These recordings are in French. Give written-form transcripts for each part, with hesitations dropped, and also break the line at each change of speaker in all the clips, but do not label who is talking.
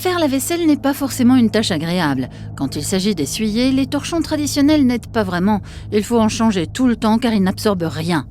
Faire la vaisselle n'est pas forcément une tâche agréable. Quand il s'agit d'essuyer, les torchons traditionnels n'aident pas vraiment. Il faut en changer tout le temps car ils n'absorbent rien.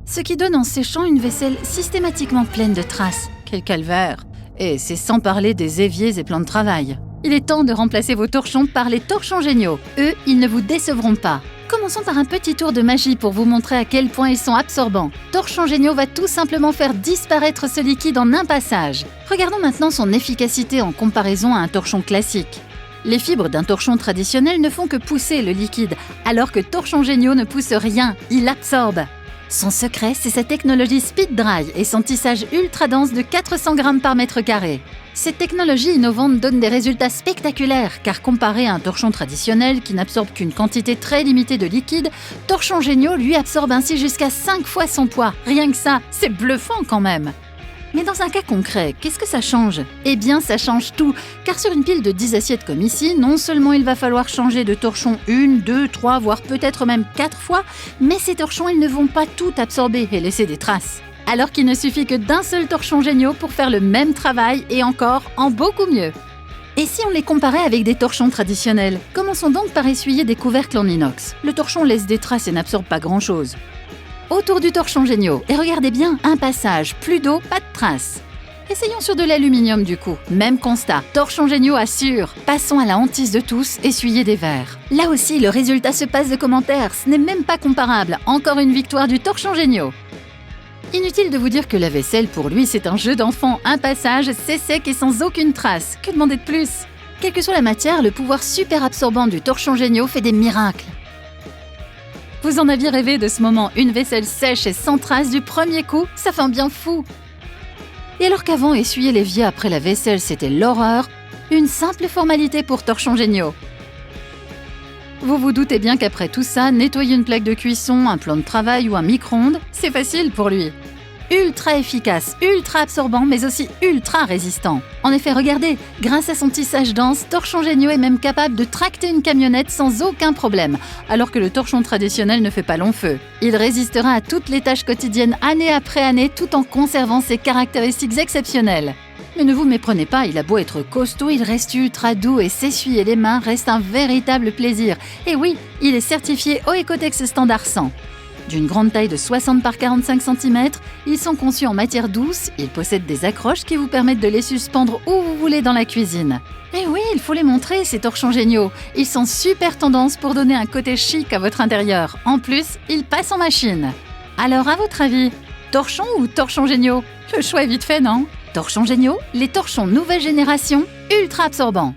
Ce qui donne en séchant une vaisselle systématiquement pleine de traces. Quel calvaire! Et c'est sans parler des éviers et plans de travail. Il est temps de remplacer vos torchons par les torchons géniaux. Eux, ils ne vous décevront pas. Commençons par un petit tour de magie pour vous montrer à quel point ils sont absorbants. Torchon Géniaux va tout simplement faire disparaître ce liquide en un passage. Regardons maintenant son efficacité en comparaison à un torchon classique. Les fibres d'un torchon traditionnel ne font que pousser le liquide, alors que Torchon Géniaux ne pousse rien, il absorbe. Son secret, c'est sa technologie Speed Dry et son tissage ultra dense de 400 grammes par mètre carré. Cette technologie innovante donne des résultats spectaculaires, car comparé à un torchon traditionnel qui n'absorbe qu'une quantité très limitée de liquide, Torchon Géniaux lui absorbe ainsi jusqu'à 5 fois son poids. Rien que ça, c'est bluffant quand même. Mais dans un cas concret, qu'est-ce que ça change? Eh bien, ça change tout, car sur une pile de 10 assiettes comme ici, non seulement il va falloir changer de torchon 1, 2, 3, voire peut-être même 4 fois, mais ces torchons, ils ne vont pas tout absorber et laisser des traces. Alors qu'il ne suffit que d'un seul torchon Géniaux pour faire le même travail et encore en beaucoup mieux. Et si on les comparait avec des torchons traditionnels? Commençons donc par essuyer des couvercles en inox. Le torchon laisse des traces et n'absorbe pas grand-chose. Autour du torchon Géniaux, et regardez bien, un passage, plus d'eau, pas de traces. Essayons sur de l'aluminium du coup. Même constat, Torchon Géniaux assure. Passons à la hantise de tous, essuyer des verres. Là aussi, le résultat se passe de commentaires, ce n'est même pas comparable. Encore une victoire du Torchon Géniaux. Inutile de vous dire que la vaisselle, pour lui, c'est un jeu d'enfant. Un passage, c'est sec et sans aucune trace. Que demander de plus? Quelle que soit la matière, le pouvoir super absorbant du Torchon Géniaux fait des miracles. Vous en aviez rêvé de ce moment, une vaisselle sèche et sans trace du premier coup, ça fait un bien fou. Et alors qu'avant, essuyer l'évier après la vaisselle, c'était l'horreur, une simple formalité pour Torchon Géniaux. Vous vous doutez bien qu'après tout ça, nettoyer une plaque de cuisson, un plan de travail ou un micro-ondes, c'est facile pour lui. Ultra efficace, ultra absorbant, mais aussi ultra résistant. En effet, regardez, grâce à son tissage dense, Torchon Géniaux est même capable de tracter une camionnette sans aucun problème, alors que le torchon traditionnel ne fait pas long feu. Il résistera à toutes les tâches quotidiennes année après année tout en conservant ses caractéristiques exceptionnelles. Mais ne vous méprenez pas, il a beau être costaud, il reste ultra doux et s'essuyer les mains reste un véritable plaisir. Et oui, il est certifié Oecotex Standard 100. D'une grande taille de 60 par 45 cm, ils sont conçus en matière douce, ils possèdent des accroches qui vous permettent de les suspendre où vous voulez dans la cuisine. Et oui, il faut les montrer, ces torchons géniaux. Ils sont super tendance pour donner un côté chic à votre intérieur. En plus, ils passent en machine. Alors à votre avis, torchon ou torchons géniaux? Le choix est vite fait, non? Torchons géniaux, les torchons nouvelle génération, ultra absorbants.